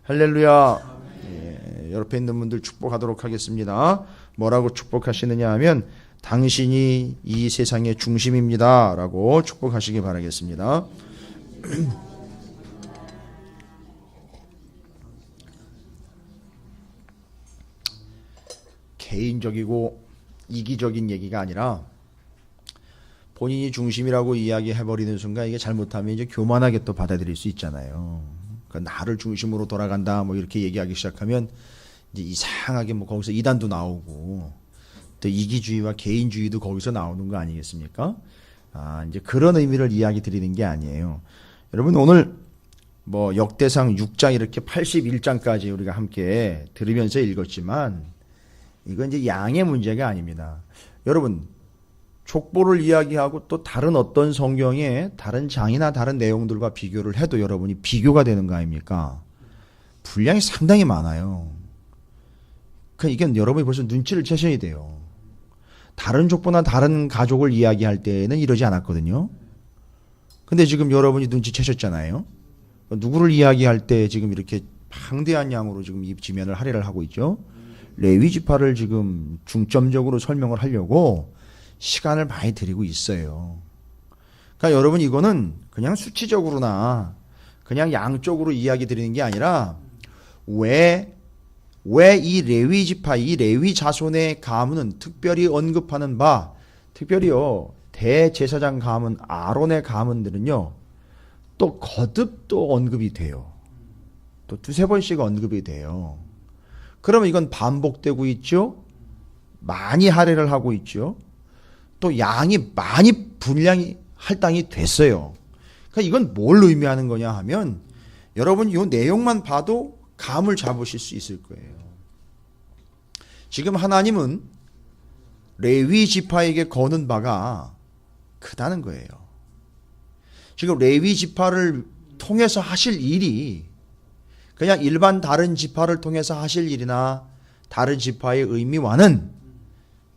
할렐루야. 옆에 있는 분들 축복하도록 하겠습니다. 뭐라고 축복하시느냐 하면 당신이 이 세상의 중심입니다 라고 축복하시기 바라겠습니다. 개인적이고 이기적인 얘기가 아니라 본인이 중심이라고 이야기해버리는 순간 이게 잘못하면 이제 교만하게 또 받아들일 수 있잖아요. 그러니까 나를 중심으로 돌아간다 뭐 이렇게 얘기하기 시작하면 이제 이상하게 뭐 거기서 이단도 나오고 또 이기주의와 개인주의도 거기서 나오는 거 아니겠습니까? 이제 그런 의미를 이야기 드리는 게 아니에요. 여러분 오늘 뭐 역대상 6장 이렇게 81장까지 우리가 함께 들으면서 읽었지만 이건 이제 양의 문제가 아닙니다. 여러분 족보를 이야기하고 또 다른 어떤 성경의 다른 장이나 다른 내용들과 비교를 해도 여러분이 비교가 되는 거 아닙니까? 분량이 상당히 많아요. 그러니까 이게 여러분이 벌써 눈치를 채셔야 돼요. 다른 족보나 다른 가족을 이야기할 때는 이러지 않았거든요. 근데 지금 여러분이 눈치채셨잖아요. 누구를 이야기할 때 지금 이렇게 방대한 양으로 지금 이 지면을 할애를 하고 있죠. 레위 지파를 지금 중점적으로 설명을 하려고 시간을 많이 들이고 있어요. 그러니까 여러분 이거는 그냥 수치적으로나 그냥 양쪽으로 이야기 드리는 게 아니라 왜 이 레위 지파, 이 레위 자손의 가문은 특별히 언급하는 바, 특별히요 대제사장 가문, 아론의 가문들은요 또 거듭 또 언급이 돼요. 또 두세 번씩 언급이 돼요. 그러면 이건 반복되고 있죠. 많이 할애를 하고 있죠. 또 양이 많이 분량이 할당이 됐어요. 그러니까 이건 뭘 의미하는 거냐 하면 여러분 이 내용만 봐도 감을 잡으실 수 있을 거예요. 지금 하나님은 레위 지파에게 거는 바가 크다는 거예요. 지금 레위 지파를 통해서 하실 일이 그냥 일반 다른 지파를 통해서 하실 일이나 다른 지파의 의미와는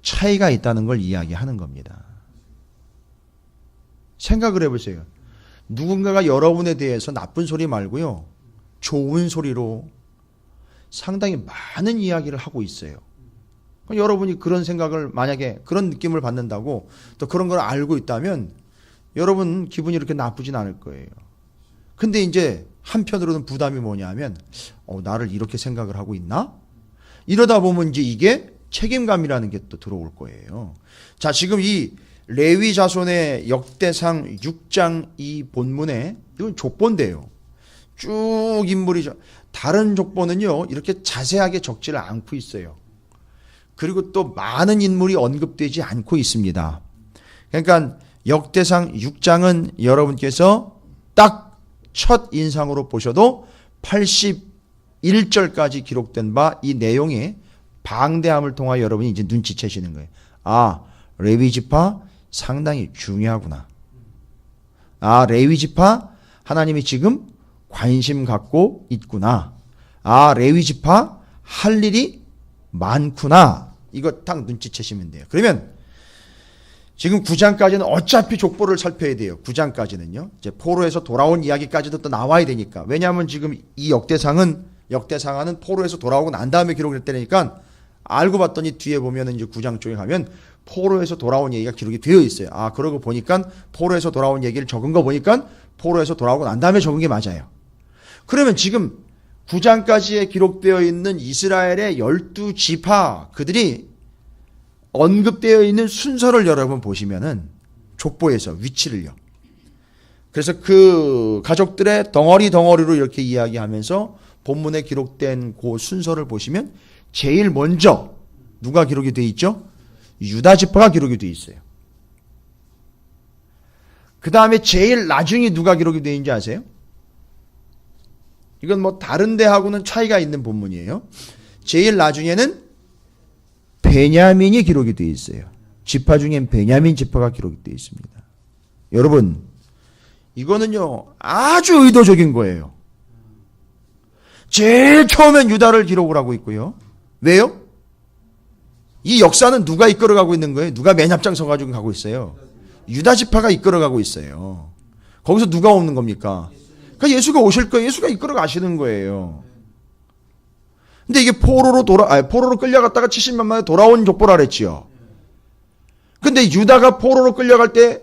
차이가 있다는 걸 이야기하는 겁니다. 생각을 해보세요. 누군가가 여러분에 대해서 나쁜 소리 말고요 좋은 소리로 상당히 많은 이야기를 하고 있어요. 여러분이 그런 생각을 만약에 그런 느낌을 받는다고 또 그런 걸 알고 있다면 여러분 기분이 이렇게 나쁘진 않을 거예요. 근데 이제 한편으로는 부담이 뭐냐 하면 나를 이렇게 생각을 하고 있나? 이러다 보면 이제 이게 책임감이라는 게 또 들어올 거예요. 자, 지금 이 레위 자손의 역대상 6장 이 본문에 이건 족보인데요. 쭉 인물이 다른 족보는요 이렇게 자세하게 적지를 않고 있어요. 그리고 또 많은 인물이 언급되지 않고 있습니다. 그러니까 역대상 6장은 여러분께서 딱 첫 인상으로 보셔도 81절까지 기록된 바 이 내용의 방대함을 통하여 여러분이 이제 눈치채시는 거예요. 레위 지파 상당히 중요하구나. 레위 지파 하나님이 지금 관심 갖고 있구나. 레위 지파 할 일이 많구나. 이거 딱 눈치채시면 돼요. 그러면 지금 9장까지는 어차피 족보를 살펴야 돼요. 9장까지는요. 이제 포로에서 돌아온 이야기까지도 또 나와야 되니까. 왜냐하면 지금 이 역대상은 포로에서 돌아오고 난 다음에 기록을 했다니까 알고 봤더니 뒤에 보면은 이제 9장 쪽에 가면 포로에서 돌아온 얘기가 기록이 되어 있어요. 그러고 보니까 포로에서 돌아온 얘기를 적은 거 보니까 포로에서 돌아오고 난 다음에 적은 게 맞아요. 그러면 지금 9장까지에 기록되어 있는 이스라엘의 12지파 그들이 언급되어 있는 순서를 여러분 보시면은 족보에서 위치를요. 그래서 그 가족들의 덩어리로 이렇게 이야기하면서 본문에 기록된 그 순서를 보시면 제일 먼저 누가 기록이 되어 있죠? 유다 지파가 기록이 되어 있어요. 그 다음에 제일 나중에 누가 기록이 되어 있는지 아세요? 이건 뭐 다른 데하고는 차이가 있는 본문이에요. 제일 나중에는 베냐민이 기록이 되어 있어요. 지파 중엔 베냐민 지파가 기록이 되어 있습니다. 여러분, 이거는요 아주 의도적인 거예요. 제일 처음엔 유다를 기록을 하고 있고요. 왜요? 이 역사는 누가 이끌어가고 있는 거예요? 누가 맨 앞장 서가지고 가고 있어요? 유다 지파가 이끌어가고 있어요. 거기서 누가 오는 겁니까? 그러니까 예수가 오실 거예요. 예수가 이끌어 가시는 거예요. 근데 이게 포로로 끌려갔다가 70년 만에 돌아온 족보라 그랬지요. 근데 유다가 포로로 끌려갈 때,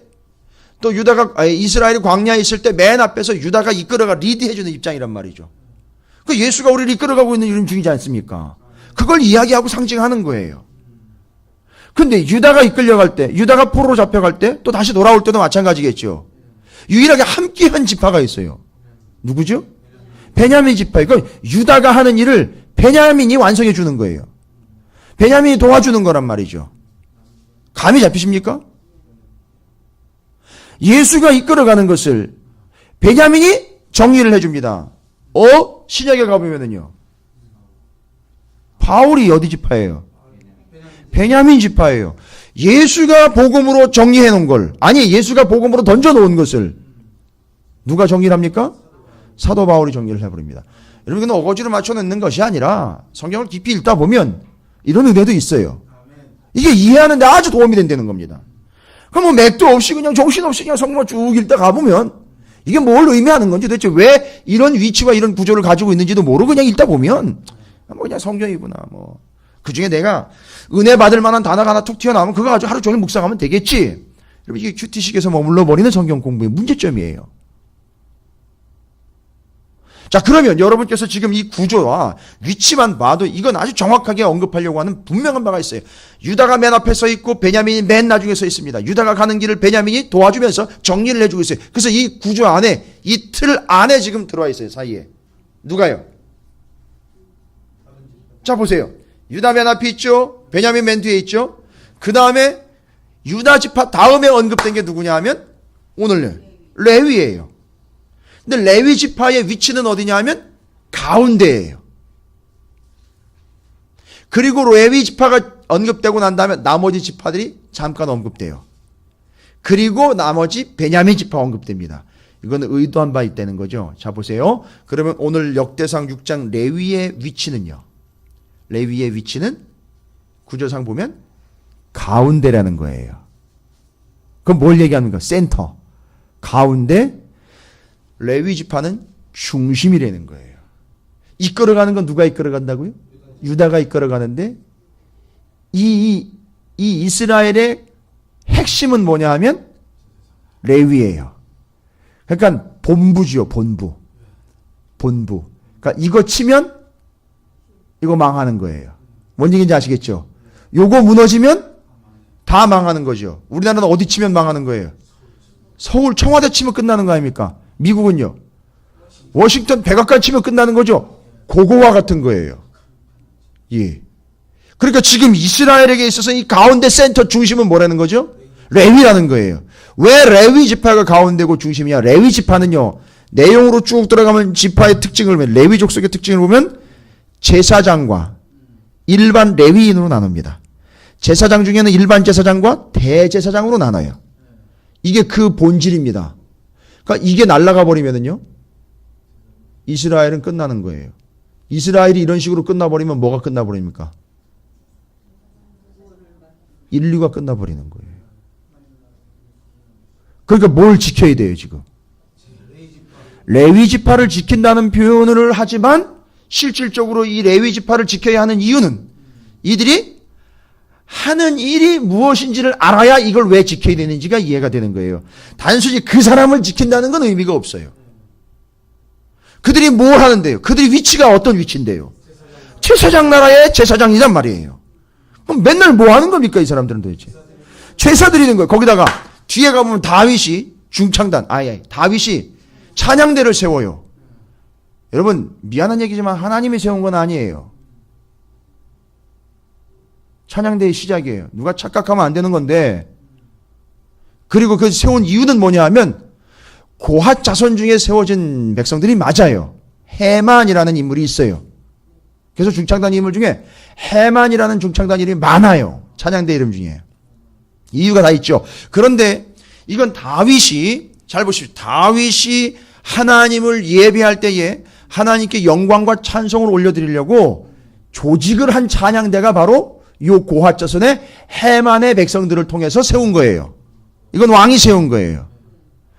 또 이스라엘이 광야에 있을 때 맨 앞에서 유다가 이끌어가 리드해주는 입장이란 말이죠. 그 예수가 우리를 이끌어가고 있는 이런 중이지 않습니까? 그걸 이야기하고 상징하는 거예요. 근데 유다가 이끌려갈 때, 유다가 포로로 잡혀갈 때, 또 다시 돌아올 때도 마찬가지겠죠. 유일하게 함께한 지파가 있어요. 누구죠? 베냐민 지파. 그러니까 유다가 하는 일을 베냐민이 완성해 주는 거예요. 베냐민이 도와주는 거란 말이죠. 감이 잡히십니까? 예수가 이끌어가는 것을 베냐민이 정리를 해줍니다. 신약에 가보면은요. 바울이 어디 지파예요? 베냐민 지파예요. 예수가 복음으로 정리해 놓은 걸, 아니 예수가 복음으로 던져 놓은 것을 누가 정리를 합니까? 사도 바울이 정리를 해버립니다. 여러분, 이건 어거지로 맞춰 놓는 것이 아니라 성경을 깊이 읽다 보면 이런 은혜도 있어요. 이게 이해하는데 아주 도움이 된다는 겁니다. 그럼 뭐 맥도 없이 그냥 정신없이 그냥 성경을 쭉 읽다 가보면 이게 뭘 의미하는 건지, 도대체 왜 이런 위치와 이런 구조를 가지고 있는지도 모르고 그냥 읽다 보면 뭐 그냥 성경이구나. 뭐 그 중에 내가 은혜 받을 만한 단어가 하나 툭 튀어나오면 그거 가지고 하루 종일 묵상하면 되겠지. 여러분, 이게 큐티식에서 머물러 버리는 성경 공부의 문제점이에요. 자, 그러면 여러분께서 지금 이 구조와 위치만 봐도 이건 아주 정확하게 언급하려고 하는 분명한 바가 있어요. 유다가 맨 앞에 서 있고 베냐민이 맨 나중에 서 있습니다. 유다가 가는 길을 베냐민이 도와주면서 정리를 해주고 있어요. 그래서 이 구조 안에, 이 틀 안에 지금 들어와 있어요. 사이에. 누가요? 자, 보세요. 유다 맨 앞에 있죠. 베냐민 맨 뒤에 있죠. 그 다음에 유다 지파 다음에 언급된 게 누구냐 하면 오늘 레위예요. 근데 레위 지파의 위치는 어디냐 하면 가운데예요. 그리고 레위 지파가 언급되고 난 다음에 나머지 지파들이 잠깐 언급돼요. 그리고 나머지 베냐민 지파 언급됩니다. 이거는 의도한 바 있다는 거죠. 자, 보세요. 그러면 오늘 역대상 6장 레위의 위치는요. 레위의 위치는 구조상 보면 가운데라는 거예요. 그럼 뭘 얘기하는 거야? 센터. 가운데. 레위 지파는 중심이라는 거예요. 이끌어가는 건 누가 이끌어간다고요? 유다가 이끌어가는데 이 이스라엘의 핵심은 뭐냐 하면 레위예요. 그러니까 본부지요. 본부. 그러니까 이거 치면 이거 망하는 거예요. 뭔 얘기인지 아시겠죠? 요거 무너지면 다 망하는 거죠. 우리나라는 어디 치면 망하는 거예요? 서울 청와대 치면 끝나는 거 아닙니까? 미국은요? 워싱턴 백악관 치면 끝나는 거죠? 그거와 같은 거예요. 예. 그러니까 지금 이스라엘에게 있어서 이 가운데 센터 중심은 뭐라는 거죠? 레위라는 거예요. 왜 레위 지파가 가운데고 중심이야? 레위 지파는요, 내용으로 쭉 들어가면 지파의 특징을 보면, 레위 족속의 특징을 보면 제사장과 일반 레위인으로 나눕니다. 제사장 중에는 일반 제사장과 대제사장으로 나눠요. 이게 그 본질입니다. 그러니까 이게 날아가 버리면은요, 이스라엘은 끝나는 거예요. 이스라엘이 이런 식으로 끝나버리면 뭐가 끝나버립니까? 인류가 끝나버리는 거예요. 그러니까 뭘 지켜야 돼요, 지금? 레위 지파를 지킨다는 표현을 하지만 실질적으로 이 레위 지파를 지켜야 하는 이유는 이들이 하는 일이 무엇인지를 알아야 이걸 왜 지켜야 되는지가 이해가 되는 거예요. 단순히 그 사람을 지킨다는 건 의미가 없어요. 그들이 뭘 하는데요? 그들이 위치가 어떤 위치인데요? 제사장 나라의 제사장이란 말이에요. 그럼 맨날 뭐 하는 겁니까, 이 사람들은 도대체? 제사 드리는 거예요. 거기다가 뒤에 가보면 다윗이 다윗이 찬양대를 세워요. 여러분, 미안한 얘기지만 하나님이 세운 건 아니에요. 찬양대의 시작이에요. 누가 착각하면 안 되는 건데, 그리고 그 세운 이유는 뭐냐 하면 고핫 자손 중에 세워진 백성들이 맞아요. 해만이라는 인물이 있어요. 그래서 중창단 인물 중에 해만이라는 중창단 이름이 많아요. 찬양대 이름 중에. 이유가 다 있죠. 그런데 이건 다윗이, 잘 보십시오. 다윗이 하나님을 예배할 때에 하나님께 영광과 찬송을 올려드리려고 조직을 한 찬양대가 바로 이 고핫 자손의 해만의 백성들을 통해서 세운 거예요. 이건 왕이 세운 거예요.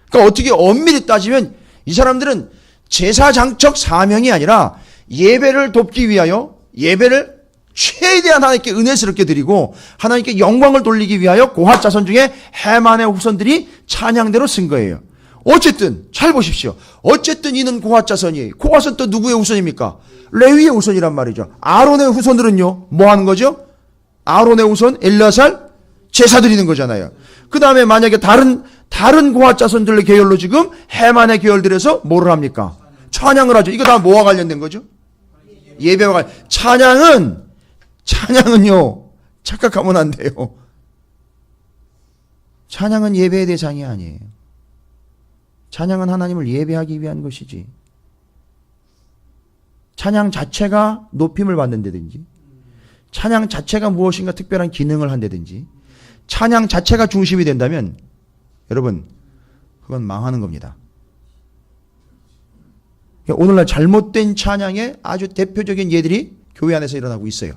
그러니까 어떻게 엄밀히 따지면 이 사람들은 제사장적 사명이 아니라 예배를 돕기 위하여 예배를 최대한 하나님께 은혜스럽게 드리고 하나님께 영광을 돌리기 위하여 고핫 자손 중에 해만의 후손들이 찬양대로 쓴 거예요. 어쨌든 잘 보십시오. 어쨌든 이는 고핫 자손이, 고핫은 또 누구의 후손입니까? 레위의 후손이란 말이죠. 아론의 후손들은요 뭐 하는 거죠? 아론의 후손 엘르아살 제사 드리는 거잖아요. 그 다음에 만약에 다른 고핫 자손들의 계열로 지금 해만의 계열들에서 뭐를 합니까? 찬양을 하죠. 이거 다 뭐와 관련된 거죠? 예배와 관련. 찬양은요 착각하면 안 돼요. 찬양은 예배의 대상이 아니에요. 찬양은 하나님을 예배하기 위한 것이지. 찬양 자체가 높임을 받는다든지, 찬양 자체가 무엇인가 특별한 기능을 한다든지, 찬양 자체가 중심이 된다면 여러분 그건 망하는 겁니다. 오늘날 잘못된 찬양의 아주 대표적인 예들이 교회 안에서 일어나고 있어요.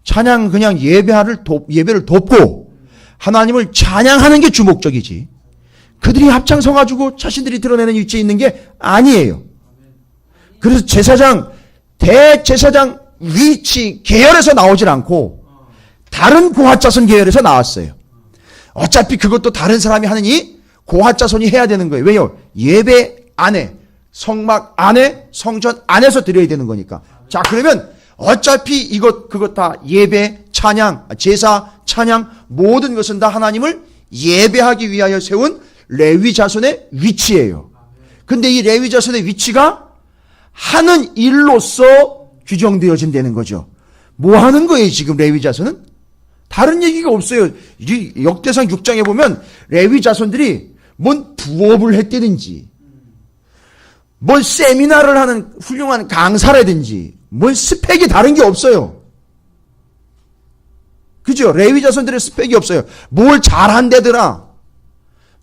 찬양 그냥 예배를 돕고 하나님을 찬양하는 게 주목적이지, 그들이 앞장서가지고 자신들이 드러내는 위치에 있는 게 아니에요. 그래서 대제사장 위치 계열에서 나오질 않고 다른 고핫 자손 계열에서 나왔어요. 어차피 그것도 다른 사람이 하느니 고핫 자손이 해야 되는 거예요. 왜요? 예배 안에, 성막 안에, 성전 안에서 드려야 되는 거니까. 자, 그러면 어차피 그것 다 예배, 찬양, 제사, 찬양 모든 것은 다 하나님을 예배하기 위하여 세운 레위 자손의 위치예요. 근데 이 레위 자손의 위치가 하는 일로서 규정되어진다는 거죠. 뭐 하는 거예요 지금 레위 자손은? 다른 얘기가 없어요. 역대상 6장에 보면 레위 자손들이 뭔 부업을 했다든지, 뭔 세미나를 하는 훌륭한 강사라든지, 뭔 스펙이 다른 게 없어요. 그죠? 레위 자손들의 스펙이 없어요. 뭘 잘한대더라,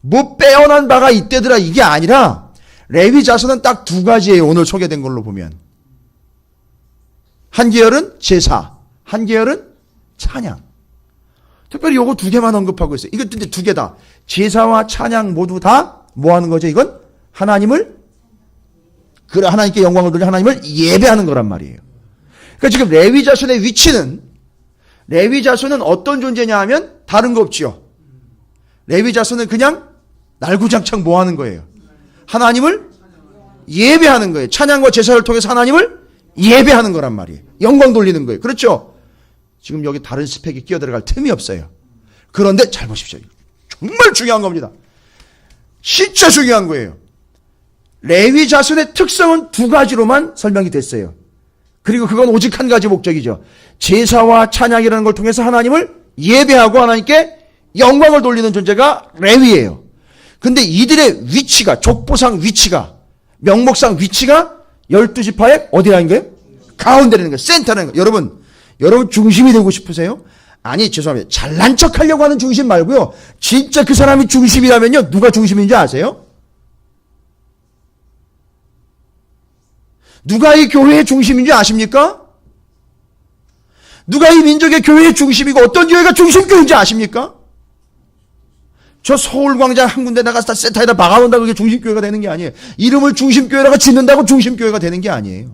뭐 빼어난 바가 있대더라, 이게 아니라 레위 자손은 딱 두 가지예요. 오늘 소개된 걸로 보면 한 계열은 제사, 한 계열은 찬양. 특별히 요거 두 개만 언급하고 있어요. 이거 근데 두 개다. 제사와 찬양 모두 다 뭐 하는 거죠? 이건 하나님께 영광을 돌려 하나님을 예배하는 거란 말이에요. 그러니까 지금 레위 자손의 위치는, 레위 자손은 어떤 존재냐 하면 다른 거 없지요. 레위 자손은 그냥 날구장창 뭐 하는 거예요? 하나님을 예배하는 거예요. 찬양과 제사를 통해서 하나님을 예배하는 거란 말이에요. 영광 돌리는 거예요. 그렇죠? 지금 여기 다른 스펙이 끼어들어갈 틈이 없어요. 그런데 잘 보십시오. 정말 중요한 겁니다. 진짜 중요한 거예요. 레위 자손의 특성은 두 가지로만 설명이 됐어요. 그리고 그건 오직 한 가지 목적이죠. 제사와 찬양이라는 걸 통해서 하나님을 예배하고 하나님께 영광을 돌리는 존재가 레위예요. 근데 이들의 위치가, 족보상 위치가, 명목상 위치가 12지파의 어디라는 거예요? 가운데라는 거예요. 센터라는 거예요. 여러분 중심이 되고 싶으세요? 아니, 죄송합니다. 잘난 척 하려고 하는 중심 말고요. 진짜 그 사람이 중심이라면요. 누가 중심인지 아세요? 누가 이 교회의 중심인지 아십니까? 누가 이 민족의 교회의 중심이고 어떤 교회가 중심교회인지 아십니까? 저 서울광장 한 군데 나가서 센터에다 박아놓는다고 그게 중심교회가 되는 게 아니에요. 이름을 중심교회라고 짓는다고 중심교회가 되는 게 아니에요.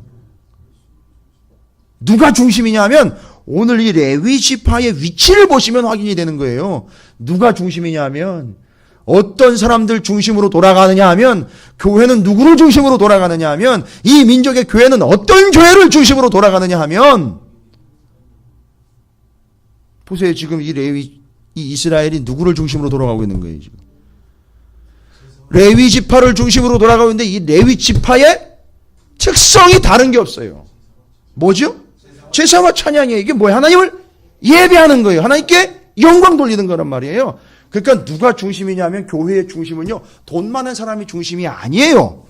누가 중심이냐 하면 오늘 이 레위 지파의 위치를 보시면 확인이 되는 거예요. 누가 중심이냐 하면, 어떤 사람들 중심으로 돌아가느냐 하면, 교회는 누구를 중심으로 돌아가느냐 하면, 이 민족의 교회는 어떤 교회를 중심으로 돌아가느냐 하면, 보세요. 지금 이 이스라엘이 누구를 중심으로 돌아가고 있는 거예요, 지금. 레위 지파를 중심으로 돌아가고 있는데 이 레위 지파의 특성이 다른 게 없어요. 뭐죠? 제사와 찬양이에요. 이게 뭐예요? 하나님을 예배하는 거예요. 하나님께 영광 돌리는 거란 말이에요. 그러니까 누가 중심이냐면 교회의 중심은요, 돈 많은 사람이 중심이 아니에요.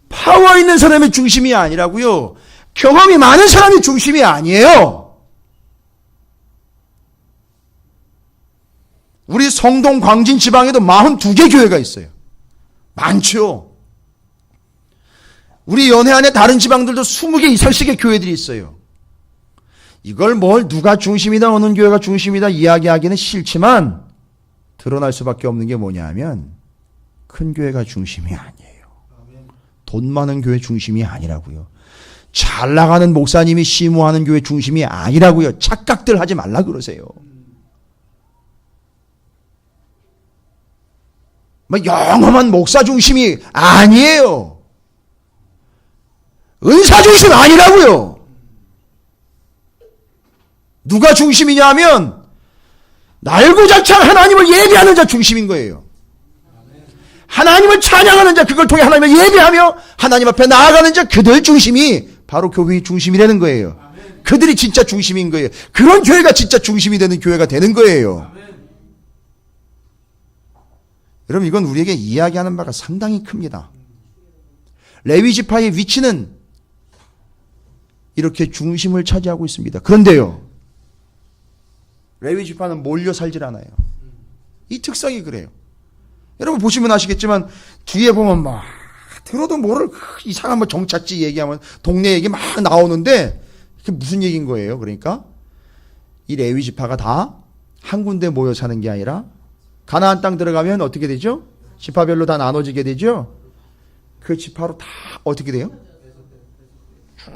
파워 있는 사람이 중심이 아니라고요. 경험이 많은 사람이 중심이 아니에요. 우리 성동 광진 지방에도 42개 교회가 있어요. 많죠. 우리 연해 안에 다른 지방들도 20개 이상씩의 교회들이 있어요. 이걸 뭘 누가 중심이다, 어느 교회가 중심이다 이야기하기는 싫지만 드러날 수밖에 없는 게 뭐냐 하면 큰 교회가 중심이 아니에요. 돈 많은 교회 중심이 아니라고요. 잘 나가는 목사님이 심호하는 교회 중심이 아니라고요. 착각들 하지 말라 그러세요. 뭐 영험한 목사 중심이 아니에요. 은사 중심 아니라고요. 누가 중심이냐 하면 날고자창 하나님을 예배하는 자 중심인 거예요. 하나님을 찬양하는 자, 그걸 통해 하나님을 예배하며 하나님 앞에 나아가는 자, 그들 중심이 바로 교회의 중심이라는 거예요. 그들이 진짜 중심인 거예요. 그런 교회가 진짜 중심이 되는 교회가 되는 거예요. 여러분, 이건 우리에게 이야기하는 바가 상당히 큽니다. 레위 지파의 위치는 이렇게 중심을 차지하고 있습니다. 그런데요, 레위 지파는 몰려 살질 않아요. 이 특성이 그래요. 여러분 보시면 아시겠지만 뒤에 보면 막 들어도 모를 이상한 뭐 정착지 얘기하면 동네 얘기 막 나오는데 그게 무슨 얘기인 거예요? 그러니까 이 레위 지파가 다 한 군데 모여 사는 게 아니라 가나안 땅 들어가면 어떻게 되죠? 지파별로 다 나눠지게 되죠? 그 지파로 다 어떻게 돼요? 쭉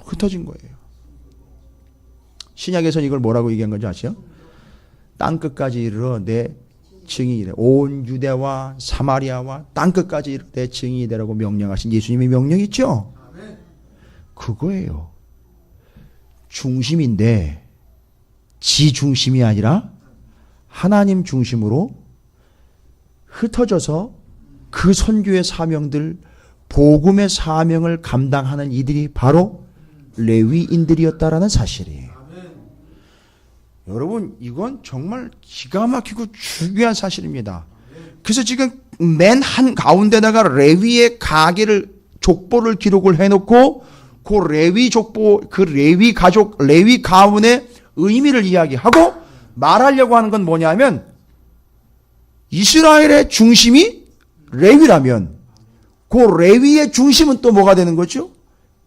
흩어진 거예요. 신약에서는 이걸 뭐라고 얘기한 건지 아세요? 땅끝까지 이르러 내 증인이 되. 온 유대와 사마리아와 땅끝까지 이르러 내 증인이 되라고 명령하신 예수님의 명령 있죠? 그거예요. 중심인데 지 중심이 아니라 하나님 중심으로 흩어져서 그 선교의 사명들, 복음의 사명을 감당하는 이들이 바로 레위인들이었다라는 사실이에요. 여러분, 이건 정말 기가 막히고 중요한 사실입니다. 그래서 지금 맨 한 가운데다가 레위의 가계를 족보를 기록을 해놓고 그 레위 족보, 그 레위 가족, 레위 가문의 의미를 이야기하고 말하려고 하는 건 뭐냐면 이스라엘의 중심이 레위라면 그 레위의 중심은 또 뭐가 되는 거죠?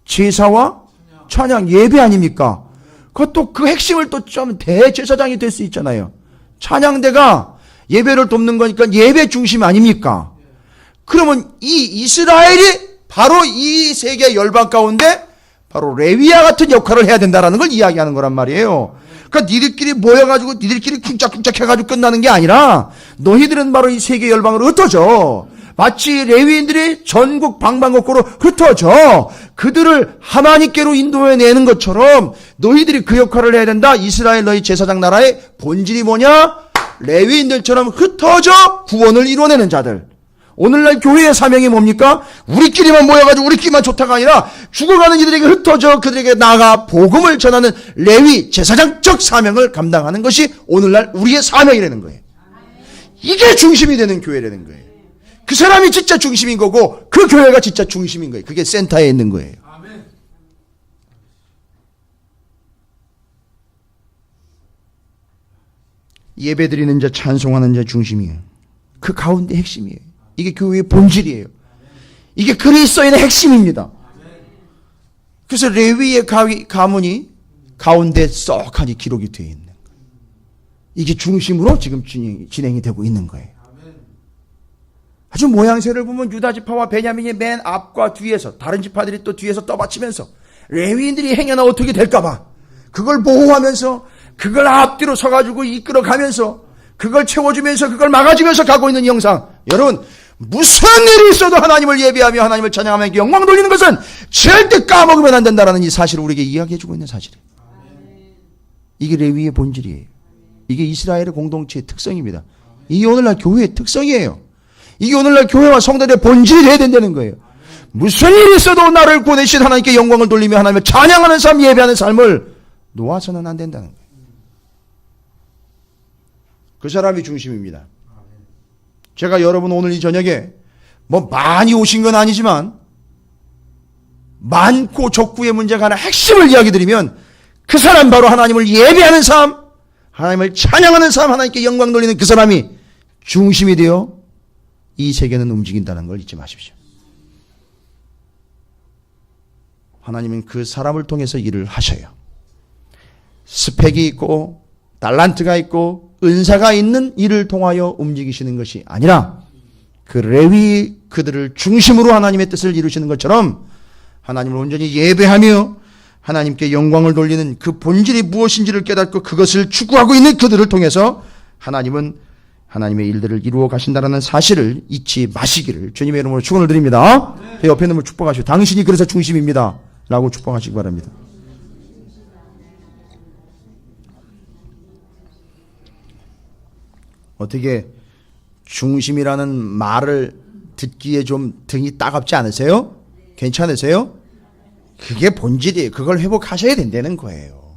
제사와 찬양, 예배 아닙니까? 그것도 그 핵심을 또 좀 대제사장이 될 수 있잖아요. 찬양대가 예배를 돕는 거니까 예배 중심 아닙니까? 그러면 이 이스라엘이 바로 이 세계 열방 가운데 바로 레위와 같은 역할을 해야 된다라는 걸 이야기하는 거란 말이에요. 그러니까 니들끼리 모여가지고 니들끼리 쿵짝쿵짝 해가지고 끝나는 게 아니라 너희들은 바로 이 세계 열방으로 흩어져. 마치 레위인들이 전국 방방곡곡으로 흩어져 그들을 하나님께로 인도해내는 것처럼 너희들이 그 역할을 해야 된다. 이스라엘 너희 제사장 나라의 본질이 뭐냐? 레위인들처럼 흩어져 구원을 이뤄내는 자들. 오늘날 교회의 사명이 뭡니까? 우리끼리만 모여가지고 우리끼리만 좋다가 아니라 죽어가는 이들에게 흩어져 그들에게 나아가 복음을 전하는 레위 제사장적 사명을 감당하는 것이 오늘날 우리의 사명이라는 거예요. 이게 중심이 되는 교회라는 거예요. 그 사람이 진짜 중심인 거고 그 교회가 진짜 중심인 거예요. 그게 센터에 있는 거예요. 예배드리는 자, 찬송하는 자 중심이에요. 그 가운데 핵심이에요. 이게 교회의 본질이에요. 이게 그리스도인의 핵심입니다. 그래서 레위의 가문이 가운데 썩하니 기록이 되어 있는 거예요. 이게 중심으로 지금 진행이 되고 있는 거예요. 아주 모양새를 보면 유다 지파와 베냐민이 맨 앞과 뒤에서 다른 지파들이 또 뒤에서 떠받치면서 레위인들이 행여나 어떻게 될까봐 그걸 보호하면서 그걸 앞뒤로 서가지고 이끌어가면서 그걸 채워주면서 그걸 막아주면서 가고 있는 영상. 여러분, 무슨 일이 있어도 하나님을 예배하며 하나님을 찬양하며 영광 돌리는 것은 절대 까먹으면 안 된다는 이 사실을 우리에게 이야기해주고 있는 사실이에요. 이게 레위의 본질이에요. 이게 이스라엘의 공동체의 특성입니다. 이게 오늘날 교회의 특성이에요. 이게 오늘날 교회와 성도들의 본질이 되어야 된다는 거예요. 무슨 일이 있어도 나를 구원하신 하나님께 영광을 돌리며 하나님을 찬양하는 삶, 예배하는 삶을 놓아서는 안 된다는 거예요. 그 사람이 중심입니다. 제가 여러분 오늘 이 저녁에 뭐 많이 오신 건 아니지만 많고 적구의 문제가 하나 핵심을 이야기 드리면 그 사람 바로 하나님을 예배하는 삶, 하나님을 찬양하는 삶, 하나님께 영광 돌리는 그 사람이 중심이 되어 이 세계는 움직인다는 걸 잊지 마십시오. 하나님은 그 사람을 통해서 일을 하셔요. 스펙이 있고 달란트가 있고 은사가 있는 일을 통하여 움직이시는 것이 아니라 그 레위 그들을 중심으로 하나님의 뜻을 이루시는 것처럼 하나님을 온전히 예배하며 하나님께 영광을 돌리는 그 본질이 무엇인지를 깨닫고 그것을 추구하고 있는 그들을 통해서 하나님은 하나님의 일들을 이루어 가신다는 사실을 잊지 마시기를 주님의 이름으로 축원을 드립니다. 옆에 있는 분을 축복하시고 당신이 그래서 중심입니다 라고 축복하시기 바랍니다. 어떻게 중심이라는 말을 듣기에 좀 등이 따갑지 않으세요? 괜찮으세요? 그게 본질이에요. 그걸 회복하셔야 된다는 거예요.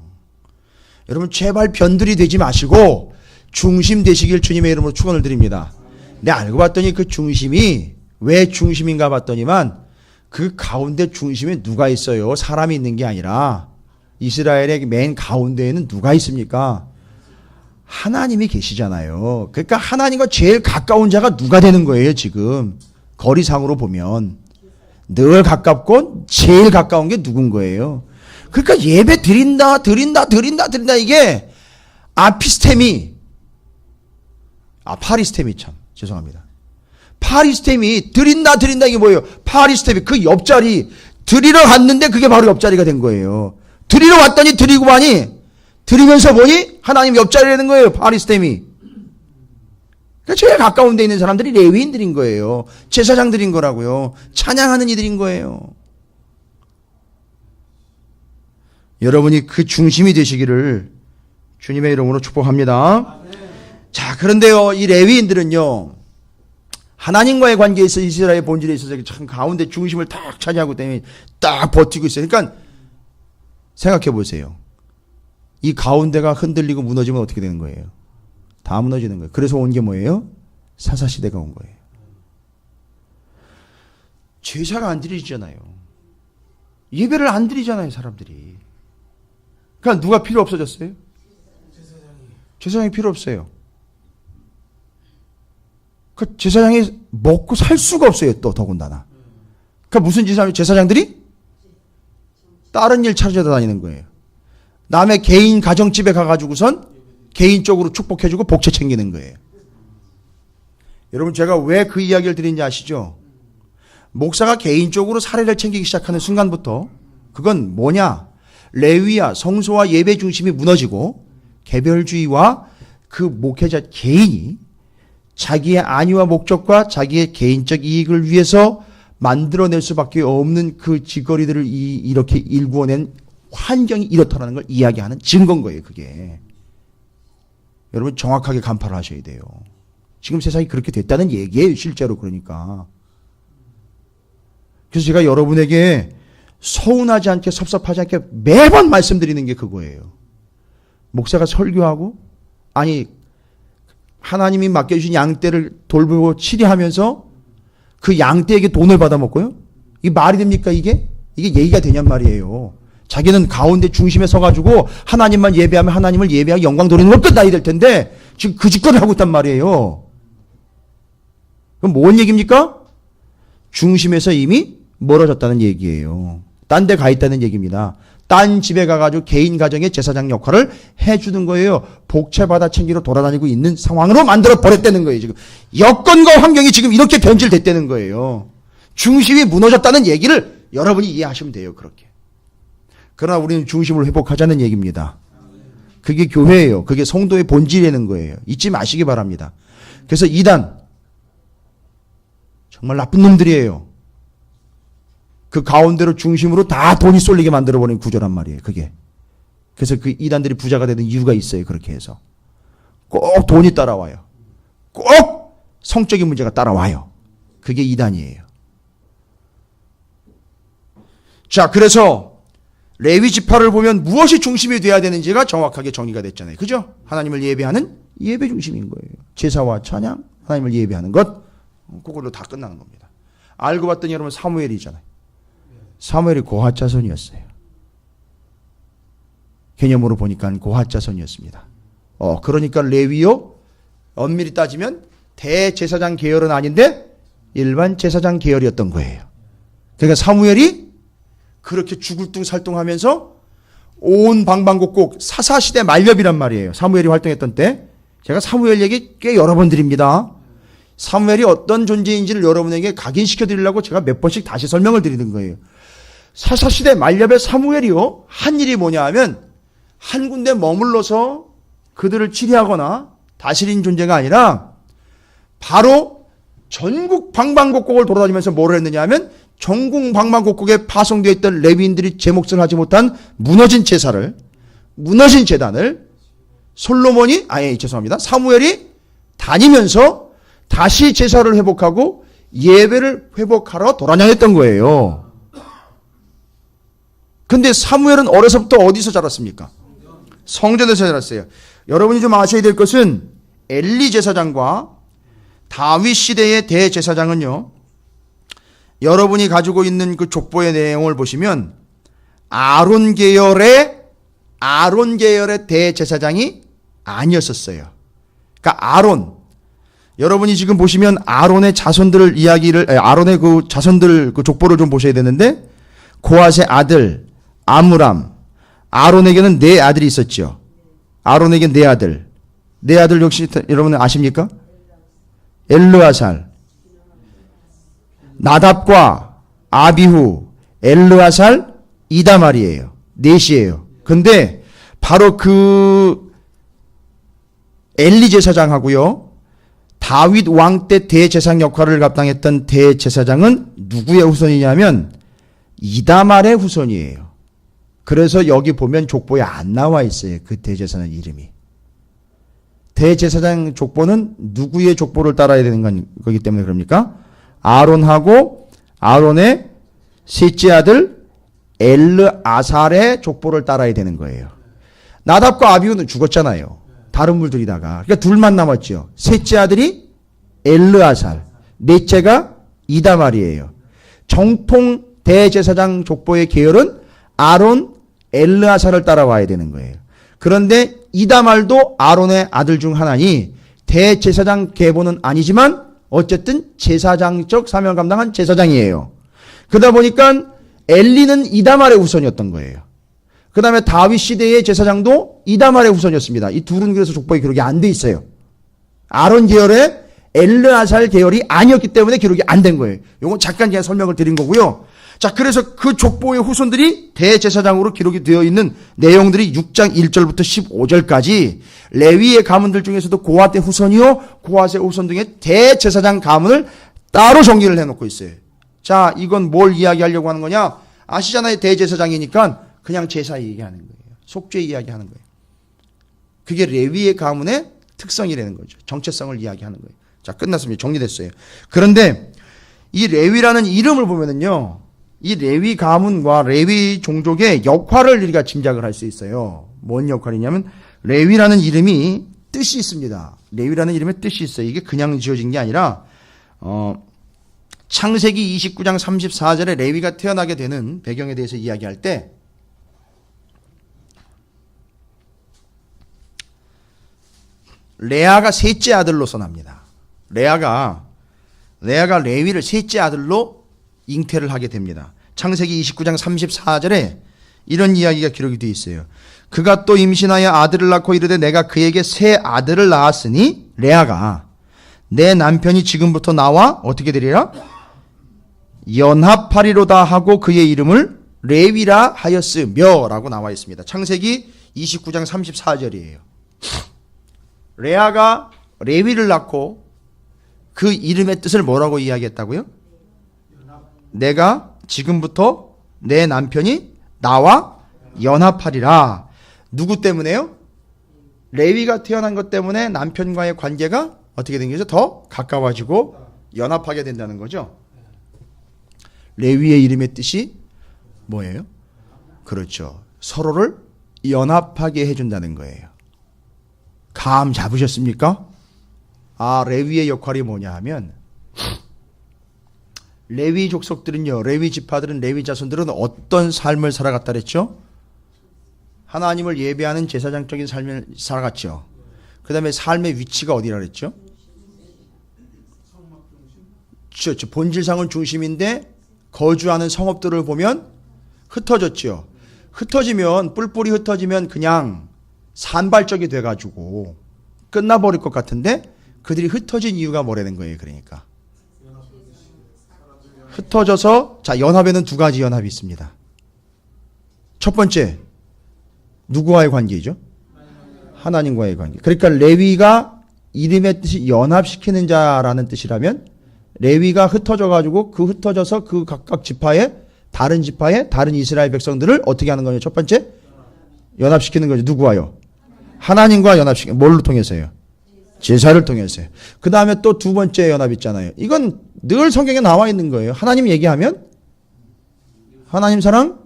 여러분 제발 변들이 되지 마시고 중심 되시길 주님의 이름으로 축원을 드립니다. 내 알고 봤더니 그 중심이 왜 중심인가 봤더니만 그 가운데 중심에 누가 있어요? 사람이 있는 게 아니라 이스라엘의 맨 가운데에는 누가 있습니까? 하나님이 계시잖아요. 그러니까 하나님과 제일 가까운 자가 누가 되는 거예요, 지금. 거리상으로 보면. 늘 가깝고 제일 가까운 게 누군 거예요. 그러니까 예배 드린다 이게 파리스템이 참 죄송합니다. 파리스템이 드린다 이게 뭐예요? 파리스템이 그 옆자리 드리러 갔는데 그게 바로 옆자리가 된 거예요. 드리러 왔더니 드리고 가니 드리면서 보니 하나님 옆자리라는 거예요. 파리스템이. 그러니까 제일 가까운 데 있는 사람들이 레위인들인 거예요. 제사장들인 거라고요. 찬양하는 이들인 거예요. 여러분이 그 중심이 되시기를 주님의 이름으로 축복합니다. 자, 그런데요, 이 레위인들은요, 하나님과의 관계에서 이스라엘의 본질에 있어서 참 가운데 중심을 딱 차지하고 때문에 딱 버티고 있어요. 그러니까 생각해 보세요. 이 가운데가 흔들리고 무너지면 어떻게 되는 거예요? 다 무너지는 거예요. 그래서 온 게 뭐예요? 사사시대가 온 거예요. 제사가 안 드리잖아요. 예배를 안 드리잖아요, 사람들이. 그러니까 누가 필요 없어졌어요? 제사장이 필요 없어요. 그 제사장이 먹고 살 수가 없어요, 또 더군다나. 그러니까 무슨 짓을 하면 제사장들이 다른 일 찾아다니는 거예요. 남의 개인 가정집에 가가지고선 개인적으로 축복해주고 복채 챙기는 거예요. 여러분 제가 왜 그 이야기를 드리는지 아시죠? 목사가 개인적으로 사례를 챙기기 시작하는 순간부터 그건 뭐냐? 레위와 성소와 예배 중심이 무너지고 개별주의와 그 목회자 개인이 자기의 안위와 목적과 자기의 개인적 이익을 위해서 만들어낼 수밖에 없는 그 짓거리들을 이렇게 일구어낸 환경이 이렇다는 걸 이야기하는 증거인 거예요, 그게. 여러분 정확하게 간파를 하셔야 돼요. 지금 세상이 그렇게 됐다는 얘기예요, 실제로. 그러니까. 그래서 제가 여러분에게 서운하지 않게 섭섭하지 않게 매번 말씀드리는 게 그거예요. 목사가 설교하고 하나님이 맡겨주신 양떼를 돌보고 치리하면서 그 양떼에게 돈을 받아먹고요? 이게 말이 됩니까, 이게? 이게 얘기가 되냔 말이에요. 자기는 가운데 중심에 서가지고 하나님만 예배하면 하나님을 예배하고 영광 돌리는 걸 끝나야 될 텐데 지금 그 짓거리를 하고 있단 말이에요. 그럼 뭔 얘기입니까? 중심에서 이미 멀어졌다는 얘기예요. 딴 데 가 있다는 얘기입니다. 딴 집에 가가지고 개인 가정의 제사장 역할을 해주는 거예요. 복채 받아 챙기러 돌아다니고 있는 상황으로 만들어 버렸다는 거예요. 지금 여건과 환경이 지금 이렇게 변질됐다는 거예요. 중심이 무너졌다는 얘기를 여러분이 이해하시면 돼요. 그렇게. 그러나 우리는 중심을 회복하자는 얘기입니다. 그게 교회예요. 그게 성도의 본질이라는 거예요. 잊지 마시기 바랍니다. 그래서 이단 정말 나쁜 놈들이에요. 그 가운데로 중심으로 다 돈이 쏠리게 만들어버린 구조란 말이에요. 그게. 그래서 그 이단들이 부자가 되는 이유가 있어요. 그렇게 해서. 꼭 돈이 따라와요. 꼭 성적인 문제가 따라와요. 그게 이단이에요. 자, 그래서 레위 지파를 보면 무엇이 중심이 돼야 되는지가 정확하게 정의가 됐잖아요. 그죠? 하나님을 예배하는 예배 중심인 거예요. 제사와 찬양, 하나님을 예배하는 것, 그걸로 다 끝나는 겁니다. 알고 봤더니 여러분 사무엘이잖아요. 사무엘이 고핫 자손이었어요. 개념으로 보니까 고핫 자손이었습니다. 그러니까 레위요, 엄밀히 따지면 대제사장 계열은 아닌데 일반 제사장 계열이었던 거예요. 그러니까 사무엘이 그렇게 죽을둥살둥하면서 온 방방곡곡 사사시대 말엽이란 말이에요. 사무엘이 활동했던 때. 제가 사무엘 얘기 꽤 여러 번 드립니다. 사무엘이 어떤 존재인지를 여러분에게 각인시켜 드리려고 제가 몇 번씩 다시 설명을 드리는 거예요. 사사시대 말렙의 사무엘이요, 한 일이 뭐냐 하면 한 군데 머물러서 그들을 치리하거나 다스린 존재가 아니라 바로 전국 방방곡곡을 돌아다니면서 뭐를 했느냐 하면 전국 방방곡곡에 파송되어 있던 레위인들이 제 몫을 하지 못한 무너진 제사를, 무너진 제단을 사무엘이 다니면서 다시 제사를 회복하고 예배를 회복하러 돌아다녔던 거예요. 근데 사무엘은 어려서부터 어디서 자랐습니까? 성전에서 자랐어요. 여러분이 좀 아셔야 될 것은 엘리 제사장과 다윗 시대의 대제사장은요, 여러분이 가지고 있는 그 족보의 내용을 보시면 아론 계열의 대제사장이 아니었었어요. 그러니까 여러분이 지금 보시면 아론의 아론의 그 자손들 그 족보를 좀 보셔야 되는데, 고핫의 아들 아므람, 아론에게는 4아들이 있었죠. 아론에게 4아들. 4아들 역시 여러분 아십니까? 엘르아살, 나답과 아비후, 엘르아살, 이다말이에요. 4이에요. 근데 바로 그 엘리 제사장하고요, 다윗 왕 때 대제사장 역할을 감당했던 대제사장은 누구의 후손이냐면 이다말의 후손이에요. 그래서 여기 보면 족보에 안 나와 있어요. 그 대제사장 이름이. 대제사장 족보는 누구의 족보를 따라야 되는 거기 때문에 그럽니까? 아론하고 아론의 셋째 아들 엘르아살의 족보를 따라야 되는 거예요. 나답과 아비후는 죽었잖아요. 다른 물들이다가. 그러니까 둘만 남았죠. 셋째 아들이 엘르아살, 넷째가 이다말이에요. 정통 대제사장 족보의 계열은 아론, 엘르아살을 따라와야 되는 거예요. 그런데 이다말도 아론의 아들 중 하나니 대제사장 계보는 아니지만 어쨌든 제사장적 사명을 감당한 제사장이에요. 그러다 보니까 엘리는 이다말의 후손이었던 거예요. 그 다음에 다윗 시대의 제사장도 이다말의 후손이었습니다. 이 둘은 그래서 족보에 기록이 안 돼 있어요. 아론 계열의 엘르아살 계열이 아니었기 때문에 기록이 안 된 거예요. 이건 잠깐 제가 설명을 드린 거고요. 자, 그래서 그 족보의 후손들이 대제사장으로 기록이 되어 있는 내용들이 6장 1절부터 15절까지 레위의 가문들 중에서도 고핫의 후손이요, 고핫의 후손 등의 대제사장 가문을 따로 정리를 해놓고 있어요. 자, 이건 뭘 이야기하려고 하는 거냐? 아시잖아요. 대제사장이니까 그냥 제사 얘기하는 거예요. 속죄 이야기하는 거예요. 그게 레위의 가문의 특성이라는 거죠. 정체성을 이야기하는 거예요. 자, 끝났습니다. 정리됐어요. 그런데 이 레위라는 이름을 보면은요, 이 레위 가문과 레위 종족의 역할을 우리가 짐작을 할 수 있어요. 뭔 역할이냐면 레위라는 이름이 뜻이 있습니다. 레위라는 이름의 뜻이 있어요. 이게 그냥 지어진 게 아니라 창세기 29장 34절에 레위가 태어나게 되는 배경에 대해서 이야기할 때 레아가 셋째 아들로서 납니다. 레아가 레위를 셋째 아들로 잉태를 하게 됩니다. 창세기 29장 34절에 이런 이야기가 기록이 되어 있어요. 그가 또 임신하여 아들을 낳고 이르되 내가 그에게 새 아들을 낳았으니 레아가 내 남편이 지금부터 나와 어떻게 되리라? 연합하리로다 하고 그의 이름을 레위라 하였으며 라고 나와 있습니다. 창세기 29장 34절이에요. 레아가 레위를 낳고 그 이름의 뜻을 뭐라고 이야기했다고요? 내가 지금부터 내 남편이 나와 연합하리라. 누구 때문에요? 레위가 태어난 것 때문에 남편과의 관계가 어떻게 된 거죠? 더 가까워지고 연합하게 된다는 거죠. 레위의 이름의 뜻이 뭐예요? 그렇죠. 서로를 연합하게 해준다는 거예요. 감 잡으셨습니까? 레위의 역할이 뭐냐 하면 레위 족속들은요, 레위 지파들은, 레위 자손들은 어떤 삶을 살아갔다 그랬죠? 하나님을 예배하는 제사장적인 삶을 살아갔죠. 그 다음에 삶의 위치가 어디라 그랬죠? 본질상은 중심인데 거주하는 성읍들을 보면 흩어졌죠. 흩어지면, 뿔뿔이 흩어지면 그냥 산발적이 돼가지고 끝나버릴 것 같은데 그들이 흩어진 이유가 뭐라는 거예요. 그러니까 흩어져서, 자, 연합에는 두 가지 연합이 있습니다. 첫 번째, 누구와의 관계이죠? 하나님과의 관계. 그러니까 레위가 이름의 뜻이 연합시키는 자라는 뜻이라면, 레위가 흩어져가지고 그 흩어져서 그 각각 지파에 다른 이스라엘 백성들을 어떻게 하는 거예요? 첫 번째, 연합시키는 거죠. 누구와요? 하나님과 연합시키는. 뭘로 통해서요? 제사를 통해서요. 그 다음에 또 두 번째 연합 있잖아요. 이건 늘 성경에 나와 있는 거예요. 하나님 얘기하면 하나님 사랑.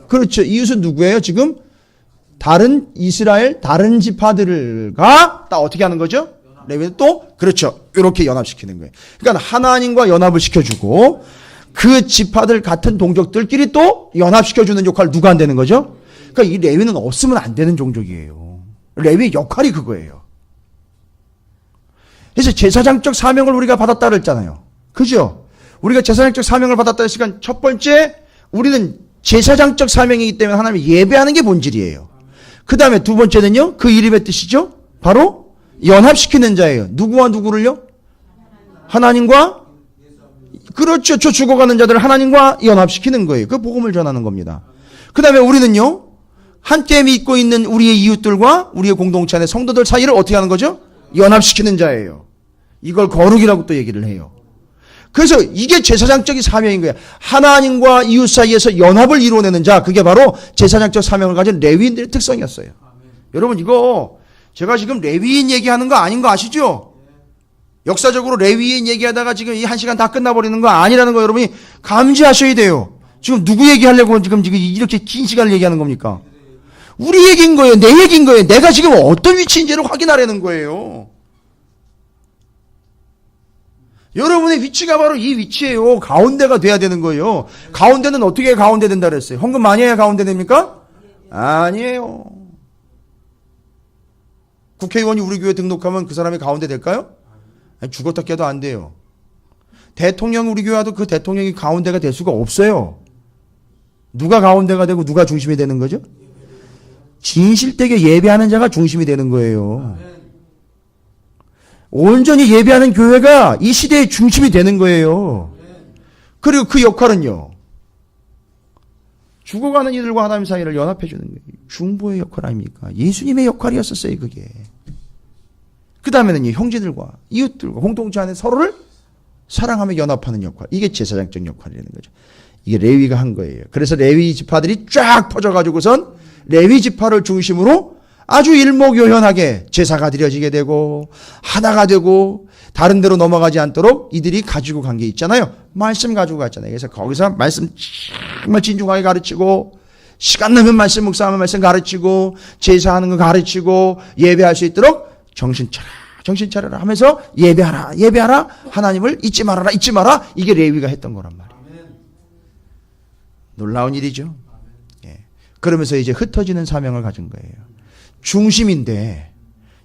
그렇죠. 이웃은 누구예요? 지금 다른 이스라엘 다른 지파들과 딱 어떻게 하는 거죠? 레위는 또 그렇죠. 이렇게 연합시키는 거예요. 그러니까 하나님과 연합을 시켜주고 그 지파들 같은 동족들끼리 또 연합시켜주는 역할을 누가 안 되는 거죠? 그러니까 이 레위는 없으면 안 되는 종족이에요. 레위의 역할이 그거예요. 그래서 제사장적 사명을 우리가 받았다 그랬잖아요. 그죠? 우리가 제사장적 사명을 받았다 했으니까 첫 번째, 우리는 제사장적 사명이기 때문에 하나님을 예배하는 게 본질이에요. 그 다음에 두 번째는요, 그 이름의 뜻이죠? 바로 연합시키는 자예요. 누구와 누구를요? 하나님과, 그렇죠. 저 죽어가는 자들을 하나님과 연합시키는 거예요. 그 복음을 전하는 겁니다. 그 다음에 우리는요, 함께 믿고 있는 우리의 이웃들과 우리의 공동체 안의 성도들 사이를 어떻게 하는 거죠? 연합시키는 자예요. 이걸 거룩이라고 또 얘기를 해요. 그래서 이게 제사장적인 사명인 거예요. 하나님과 이웃 사이에서 연합을 이루어내는 자, 그게 바로 제사장적 사명을 가진 레위인들의 특성이었어요. 여러분, 이거 제가 지금 레위인 얘기하는 거 아닌 거 아시죠? 역사적으로 레위인 얘기하다가 지금 이 한 시간 다 끝나버리는 거 아니라는 거 여러분이 감지하셔야 돼요. 지금 누구 얘기하려고 지금 이렇게 긴 시간을 얘기하는 겁니까? 우리 얘기인 거예요. 내 얘기인 거예요. 내가 지금 어떤 위치인지를 확인하려는 거예요. 여러분의 위치가 바로 이 위치예요. 가운데가 돼야 되는 거예요. 가운데는 어떻게 가운데 된다 그랬어요? 헌금 많이 해야 가운데 됩니까? 아니에요. 국회의원이 우리 교회 등록하면 그 사람이 가운데 될까요? 아니, 죽었다 깨도 안 돼요. 대통령 우리 교회 와도 그 대통령이 가운데가 될 수가 없어요. 누가 가운데가 되고 누가 중심이 되는 거죠? 진실되게 예배하는 자가 중심이 되는 거예요. 온전히 예배하는 교회가 이 시대의 중심이 되는 거예요. 그리고 그 역할은요, 죽어가는 이들과 하나님 사이를 연합해 주는 거예요. 중보의 역할 아닙니까? 예수님의 역할이었었어요, 그게. 그 다음에는 형제들과 이웃들과 공동체 안에 서로를 사랑하며 연합하는 역할. 이게 제사장적 역할이라는 거죠. 이게 레위가 한 거예요. 그래서 레위 지파들이 쫙 퍼져가지고선 레위 지파를 중심으로 아주 일목요연하게 제사가 드려지게 되고 하나가 되고 다른 데로 넘어가지 않도록 이들이 가지고 간 게 있잖아요. 말씀 가지고 갔잖아요. 그래서 거기서 말씀 정말 진중하게 가르치고 시간 나면 말씀 묵상하면 말씀 가르치고 제사하는 거 가르치고 예배할 수 있도록 정신 차려라 하면서 예배하라 하나님을 잊지 말아라 이게 레위가 했던 거란 말이에요. 놀라운 일이죠. 예. 그러면서 이제 흩어지는 사명을 가진 거예요. 중심인데,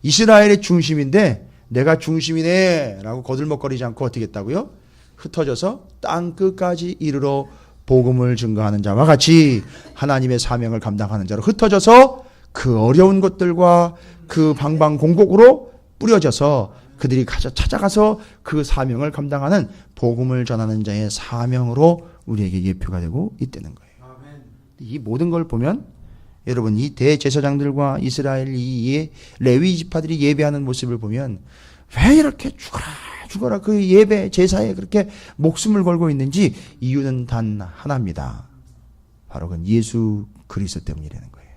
이스라엘의 중심인데 내가 중심이네 라고 거들먹거리지 않고 어떻게 했다고요? 흩어져서 땅 끝까지 이르러 복음을 증거하는 자와 같이 하나님의 사명을 감당하는 자로 흩어져서 그 어려운 것들과 그 방방공곡으로 뿌려져서 그들이 찾아가서 그 사명을 감당하는 복음을 전하는 자의 사명으로 우리에게 예표가 되고 있다는 거예요. 이 모든 걸 보면 여러분, 이 대제사장들과 이스라엘 이 레위 지파들이 예배하는 모습을 보면 왜 이렇게 죽어라 그 예배 제사에 그렇게 목숨을 걸고 있는지 이유는 단 하나입니다. 바로 그건 예수 그리스도 때문이라는 거예요.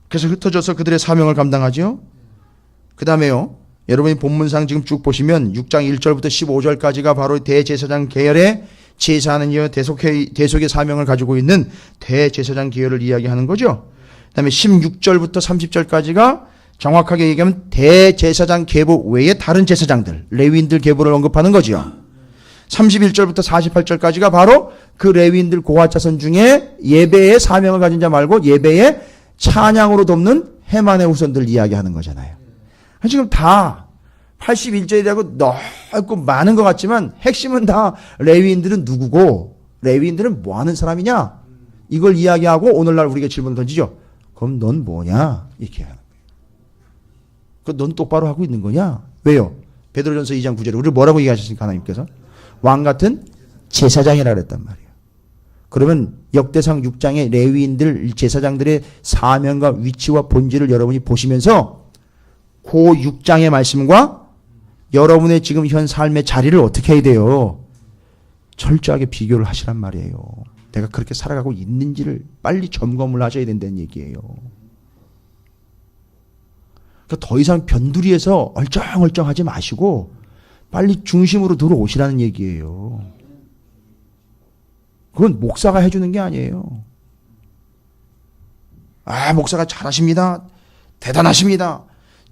그래서 흩어져서 그들의 사명을 감당하죠. 그 다음에요, 여러분이 본문상 지금 쭉 보시면 6장 1절부터 15절까지가 바로 대제사장 계열의 제사하는 여 대속의 사명을 가지고 있는 대제사장 계열을 이야기하는 거죠. 그 다음에 16절부터 30절까지가 정확하게 얘기하면 대제사장 계보 외에 다른 제사장들, 레위인들 계보를 언급하는 거죠. 31절부터 48절까지가 바로 그 레위인들 고아자손 중에 예배의 사명을 가진 자 말고 예배의 찬양으로 돕는 해만의 후손들 이야기하는 거잖아요. 지금 다 81절이라고 넓고 많은 것 같지만 핵심은 다 레위인들은 누구고 레위인들은 뭐 하는 사람이냐 이걸 이야기하고 오늘날 우리가 질문을 던지죠. 그럼 넌 뭐냐 이렇게 하는 거예요. 넌 똑바로 하고 있는 거냐? 왜요? 베드로전서 2장 9절에 우리를 뭐라고 얘기하셨습니까? 하나님께서 왕 같은 제사장이라 그랬단 말이에요. 그러면 역대상 6장의 레위인들 제사장들의 사명과 위치와 본질을 여러분이 보시면서 그 6장의 말씀과 여러분의 지금 현 삶의 자리를 어떻게 해야 돼요? 철저하게 비교를 하시란 말이에요. 내가 그렇게 살아가고 있는지를 빨리 점검을 하셔야 된다는 얘기예요. 그러니까 더 이상 변두리에서 얼쩡얼쩡하지 마시고 빨리 중심으로 들어오시라는 얘기예요. 그건 목사가 해주는 게 아니에요. 목사가 잘하십니다. 대단하십니다.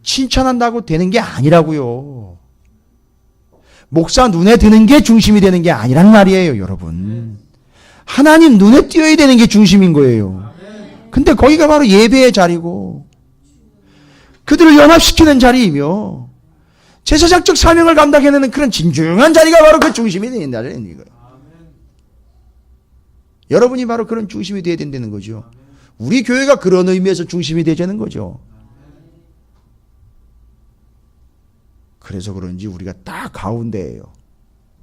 칭찬한다고 되는 게 아니라고요. 목사 눈에 드는 게 중심이 되는 게 아니란 말이에요, 여러분. 하나님 눈에 띄어야 되는 게 중심인 거예요. 근데 거기가 바로 예배의 자리고 그들을 연합시키는 자리이며 제사장적 사명을 감당해내는 그런 진중한 자리가 바로 그 중심이 되는 자리인 거예요. 여러분이 바로 그런 중심이 되어야 된다는 거죠. 우리 교회가 그런 의미에서 중심이 되자는 거죠. 그래서 그런지 우리가 딱 가운데예요.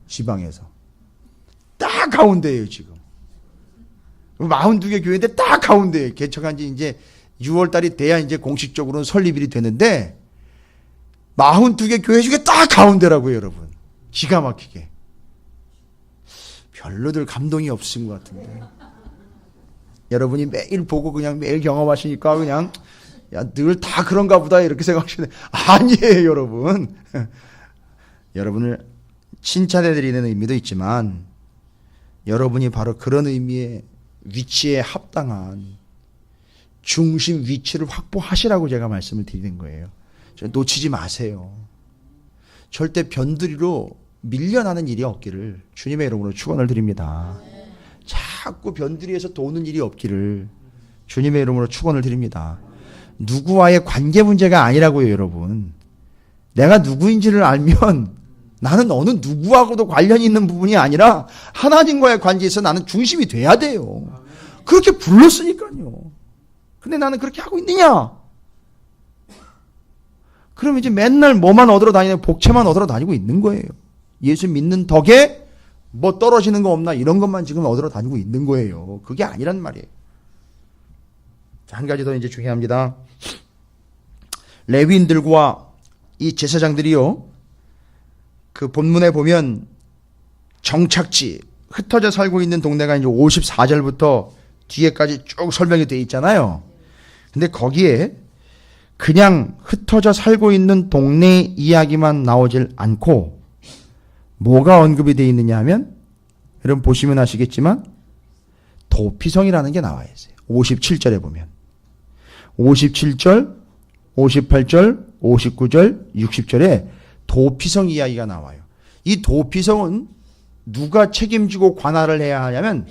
지방에서. 딱 가운데예요, 지금. 42개 교회인데 딱 가운데예요. 개척한 지 이제 6월 달이 돼야 이제 공식적으로는 설립일이 되는데 42개 교회 중에 딱 가운데라고요, 여러분. 기가 막히게. 별로들 감동이 없은 것 같은데. 여러분이 매일 보고 그냥 매일 경험하시니까 그냥 늘 다 그런가 보다 이렇게 생각하시는데 아니에요, 여러분. 여러분을 칭찬해드리는 의미도 있지만 여러분이 바로 그런 의미의 위치에 합당한 중심 위치를 확보하시라고 제가 말씀을 드리는 거예요. 놓치지 마세요. 절대 변두리로 밀려나는 일이 없기를 주님의 이름으로 축원을 드립니다. 자꾸 변두리에서 도는 일이 없기를 주님의 이름으로 축원을 드립니다. 누구와의 관계 문제가 아니라고요, 여러분. 내가 누구인지를 알면 나는 어느 누구하고도 관련이 있는 부분이 아니라 하나님과의 관계에서 나는 중심이 돼야 돼요. 그렇게 불렀으니까요. 근데 나는 그렇게 하고 있느냐? 그러면 이제 맨날 뭐만 얻으러 다니는 복채만 얻으러 다니고 있는 거예요. 예수 믿는 덕에 뭐 떨어지는 거 없나 이런 것만 지금 얻으러 다니고 있는 거예요. 그게 아니란 말이에요. 한 가지 더 이제 중요합니다. 레위인들과 이 제사장들이요, 그 본문에 보면 정착지, 흩어져 살고 있는 동네가 이제 54절부터 뒤에까지 쭉 설명이 되어 있잖아요. 근데 거기에 그냥 흩어져 살고 있는 동네 이야기만 나오질 않고 뭐가 언급이 되어 있느냐 하면 여러분 보시면 아시겠지만 도피성이라는 게 나와 있어요. 57절에 보면 57절, 58절, 59절, 60절에 도피성 이야기가 나와요. 이 도피성은 누가 책임지고 관할을 해야 하냐면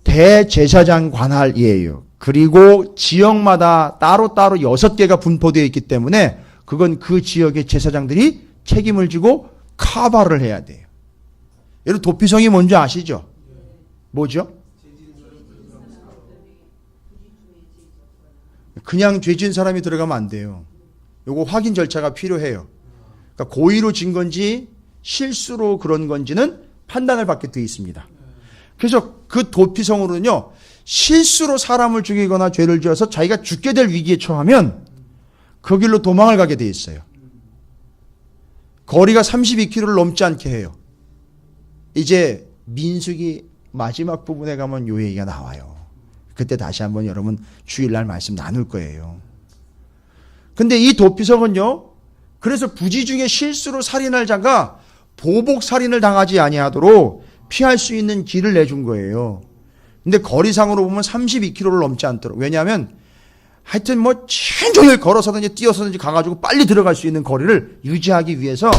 대제사장 관할이에요. 그리고 지역마다 따로따로 6개가 분포되어 있기 때문에 그건 그 지역의 제사장들이 책임을 지고 카바를 해야 돼요. 여러분 도피성이 뭔지 아시죠? 뭐죠? 그냥 죄 지은 사람이 들어가면 안 돼요. 요거 확인 절차가 필요해요. 그러니까 고의로 진 건지 실수로 그런 건지는 판단을 받게 되어 있습니다. 그래서 그 도피성으로는요, 실수로 사람을 죽이거나 죄를 지어서 자기가 죽게 될 위기에 처하면 그 길로 도망을 가게 되어 있어요. 거리가 32km를 넘지 않게 해요. 이제 민수기 마지막 부분에 가면 요 얘기가 나와요. 그때 다시 한번 여러분 주일날 말씀 나눌 거예요. 근데 이 도피성은요, 그래서 부지 중에 실수로 살인할 자가 보복 살인을 당하지 아니하도록 피할 수 있는 길을 내준 거예요. 근데 거리상으로 보면 32km를 넘지 않도록. 왜냐하면 하여튼 뭐 천종일 걸어서든지 뛰어서든지 가가지고 빨리 들어갈 수 있는 거리를 유지하기 위해서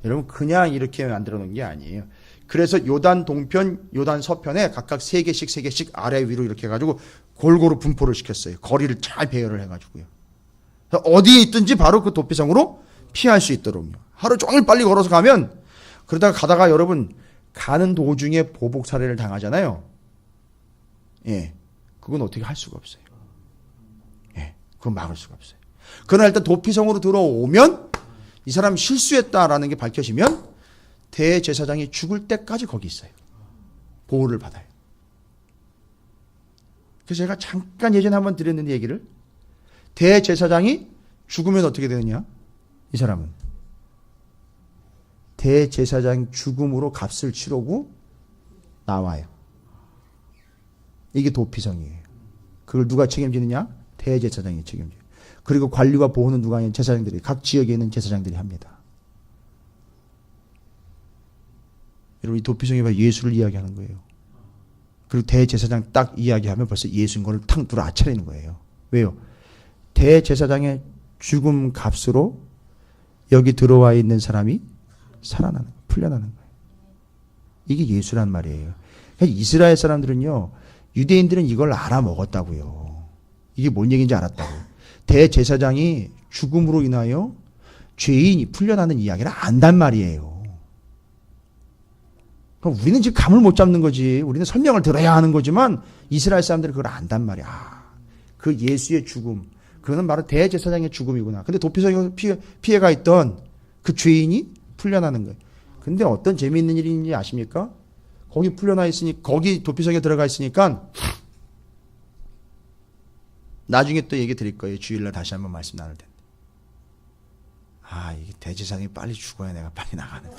여러분 그냥 이렇게 만들어 놓은 게 아니에요. 그래서 요단 동편, 요단 서편에 각각 3개씩 아래 위로 이렇게 해가지고 골고루 분포를 시켰어요. 거리를 잘 배열을 해가지고요. 어디에 있든지 바로 그 도피성으로 피할 수 있도록요. 하루 종일 빨리 걸어서 가면 그러다가 가다가 여러분 가는 도중에 보복 살해를 당하잖아요. 예, 그건 어떻게 할 수가 없어요. 예, 그건 막을 수가 없어요. 그러나 일단 도피성으로 들어오면 이 사람 실수했다라는 게 밝혀지면 대제사장이 죽을 때까지 거기 있어요. 보호를 받아요. 그래서 제가 잠깐 예전에 한번 드렸는데 얘기를, 대제사장이 죽으면 어떻게 되느냐? 이 사람은 대제사장 죽음으로 값을 치르고 나와요. 이게 도피성이에요. 그걸 누가 책임지느냐? 대제사장이 책임져요. 그리고 관리와 보호는 누가 하냐? 제사장들이, 각 지역에 있는 제사장들이 합니다. 여러분, 이 도피성이 바로 예수를 이야기하는 거예요. 그리고 대제사장 딱 이야기하면 벌써 예수인 걸 탁 들어 아차리는 거예요. 왜요? 대제사장의 죽음 값으로 여기 들어와 있는 사람이 살아나는, 풀려나는 거예요. 이게 예수란 말이에요. 그러니까 이스라엘 사람들은요, 유대인들은 이걸 알아먹었다고요. 이게 뭔 얘기인지 알았다고. 대제사장이 죽음으로 인하여 죄인이 풀려나는 이야기를 안단 말이에요. 그럼 우리는 지금 감을 못 잡는 거지. 우리는 설명을 들어야 하는 거지만 이스라엘 사람들은 그걸 안단 말이야. 그 예수의 죽음, 그거는 바로 대제사장의 죽음이구나. 근데 도피성에 피해가 있던 그 죄인이 풀려나는 거예요. 근데 어떤 재미있는 일인지 아십니까? 거기 풀려나 있으니, 거기 도피성에 들어가 있으니까 나중에 또 얘기 드릴 거예요. 주일날 다시 한번 말씀 나눌 텐데. 아, 이게 대제사장이 빨리 죽어야 내가 빨리 나가는데.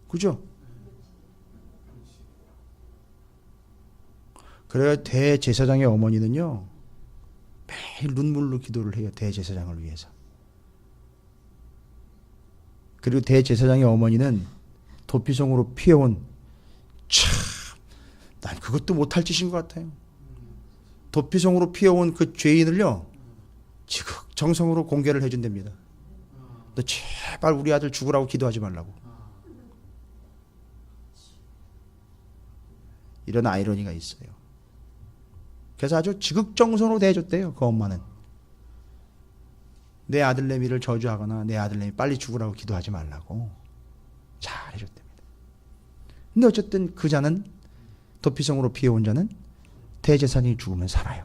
그죠? 그래야 대제사장의 어머니는요, 매일 눈물로 기도를 해요. 대제사장을 위해서. 그리고 대제사장의 어머니는 도피성으로 피해온, 참, 난 그것도 못할 짓인 것 같아요. 도피성으로 피해온 그 죄인을요, 지극정성으로 공개를 해준답니다. 너 제발 우리 아들 죽으라고 기도하지 말라고. 이런 아이러니가 있어요. 그래서 아주 지극정성으로 대해줬대요. 그 엄마는. 내 아들내미를 저주하거나 내 아들내미 빨리 죽으라고 기도하지 말라고 잘 해줬답니다. 근데 어쨌든 그 자는, 도피성으로 피해온 자는 대제사장이 죽으면 살아요.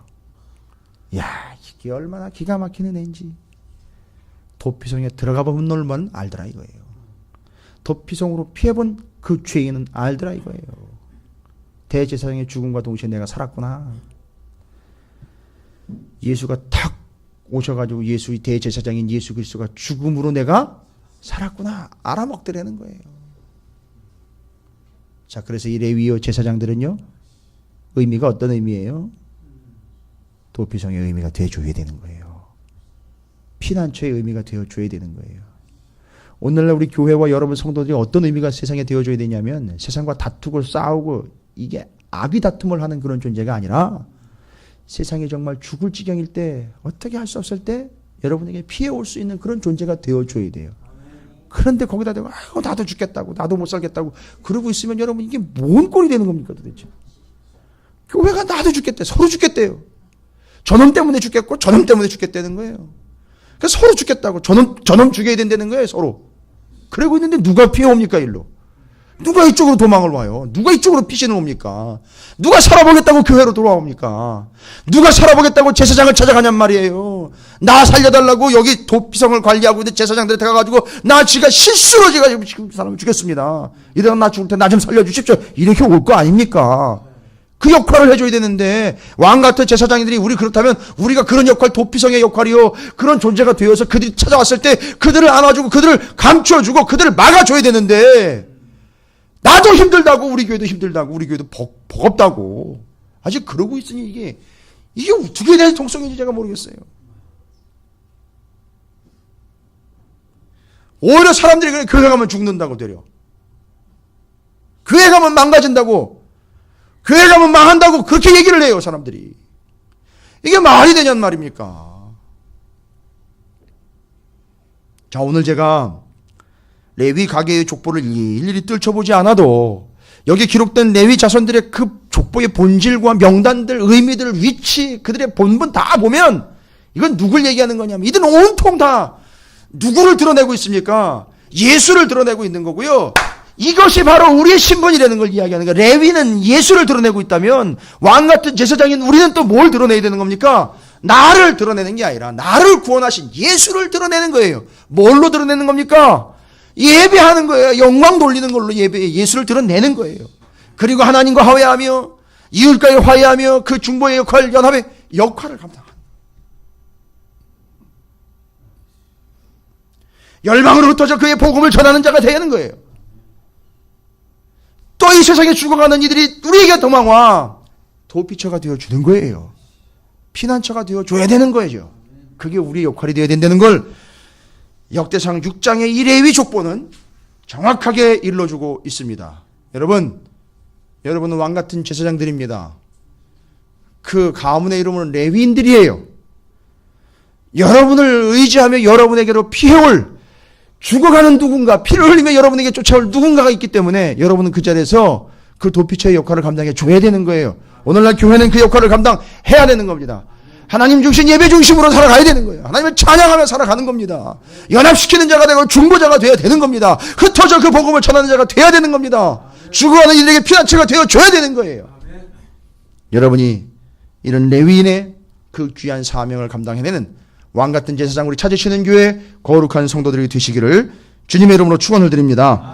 야, 이게 얼마나 기가 막히는 애인지. 도피성에 들어가 보면 놀면 알더라 이거예요. 도피성으로 피해본 그 죄인은 알더라 이거예요. 대제사장의 죽음과 동시에 내가 살았구나. 예수가 탁 오셔가지고 예수의 대제사장인 예수 그리스도가 죽음으로 내가 살았구나 알아먹더라는 거예요. 자, 그래서 이 레위어 제사장들은요, 의미가 어떤 의미예요? 도피성의 의미가 되어줘야 되는 거예요. 피난처의 의미가 되어줘야 되는 거예요. 오늘날 우리 교회와 여러분 성도들이 어떤 의미가 세상에 되어줘야 되냐면, 세상과 다투고 싸우고 이게 악의 다툼을 하는 그런 존재가 아니라, 세상이 정말 죽을 지경일 때, 어떻게 할 수 없을 때 여러분에게 피해 올 수 있는 그런 존재가 되어줘야 돼요. 그런데 거기다 대고 아이고 나도 죽겠다고, 나도 못 살겠다고 그러고 있으면 여러분 이게 뭔 꼴이 되는 겁니까 도대체. 교회가 나도 죽겠대, 서로 죽겠대요. 저놈 때문에 죽겠고 저놈 때문에 죽겠다는 거예요. 그래서 서로 죽겠다고, 저놈 죽여야 된다는 거예요. 서로. 그러고 있는데 누가 피해 옵니까 일로? 누가 이쪽으로 도망을 와요? 누가 이쪽으로 피신을 옵니까? 누가 살아보겠다고 교회로 돌아옵니까? 누가 살아보겠다고 제사장을 찾아가냔 말이에요. 나 살려달라고 여기 도피성을 관리하고 있는 제사장들이 가가지고, 나 지가 실수로 제가 지금 사람을 죽였습니다. 이러다 나 죽을 때 나 좀 살려주십시오. 이렇게 올 거 아닙니까? 그 역할을 해줘야 되는데, 왕 같은 제사장들이 우리 그렇다면 우리가 그런 역할, 도피성의 역할이요, 그런 존재가 되어서 그들이 찾아왔을 때 그들을 안아주고 그들을 감춰주고 그들을 막아줘야 되는데, 나도 힘들다고, 우리 교회도 힘들다고, 우리 교회도 버겁다고 아직 그러고 있으니 이게 어떻게 대한 통성인지 제가 모르겠어요. 오히려 사람들이 그래, 교회 가면 죽는다고 되려, 교회 가면 망가진다고, 교회 가면 망한다고 그렇게 얘기를 해요 사람들이. 이게 말이 되냔 말입니까? 자, 오늘 제가 레위 가계의 족보를 일일이 뜰쳐보지 않아도 여기 기록된 레위 자손들의 그 족보의 본질과 명단들, 의미들, 위치, 그들의 본분 다 보면 이건 누굴 얘기하는 거냐면, 이들은 온통 다 누구를 드러내고 있습니까? 예수를 드러내고 있는 거고요. 이것이 바로 우리의 신분이라는 걸 이야기하는 거예요. 레위는 예수를 드러내고 있다면 왕 같은 제사장인 우리는 또 뭘 드러내야 되는 겁니까? 나를 드러내는 게 아니라 나를 구원하신 예수를 드러내는 거예요. 뭘로 드러내는 겁니까? 예배하는 거예요. 영광 돌리는 걸로 예수를 드러내는 거예요. 그리고 하나님과 화해하며 이웃과의 화해하며 그 중보의 역할, 연합의 역할을 감당하는, 열방으로 흩어져 그의 복음을 전하는 자가 되는 거예요. 또 이 세상에 죽어가는 이들이 우리에게 도망와 도피처가 되어주는 거예요. 피난처가 되어줘야 되는 거예요. 그게 우리의 역할이 되어야 된다는 걸 역대상 6장의 이 레위 족보는 정확하게 일러주고 있습니다. 여러분은 왕같은 제사장들입니다. 그 가문의 이름은 레위인들이에요. 여러분을 의지하며 여러분에게로 피해올, 죽어가는 누군가, 피를 흘리며 여러분에게 쫓아올 누군가가 있기 때문에 여러분은 그 자리에서 그 도피처의 역할을 감당해 줘야 되는 거예요. 오늘날 교회는 그 역할을 감당해야 되는 겁니다. 하나님 중심, 예배 중심으로 살아가야 되는 거예요. 하나님을 찬양하며 살아가는 겁니다. 연합시키는 자가 되고 중보자가 되어야 되는 겁니다. 흩어져 그 복음을 전하는 자가 되어야 되는 겁니다. 죽어가는 이들에게 피난처가 되어줘야 되는 거예요. 여러분이 이런 레위인의 그 귀한 사명을 감당해내는 왕같은 제사장 우리 찾으시는 교회 거룩한 성도들이 되시기를 주님의 이름으로 축원을 드립니다.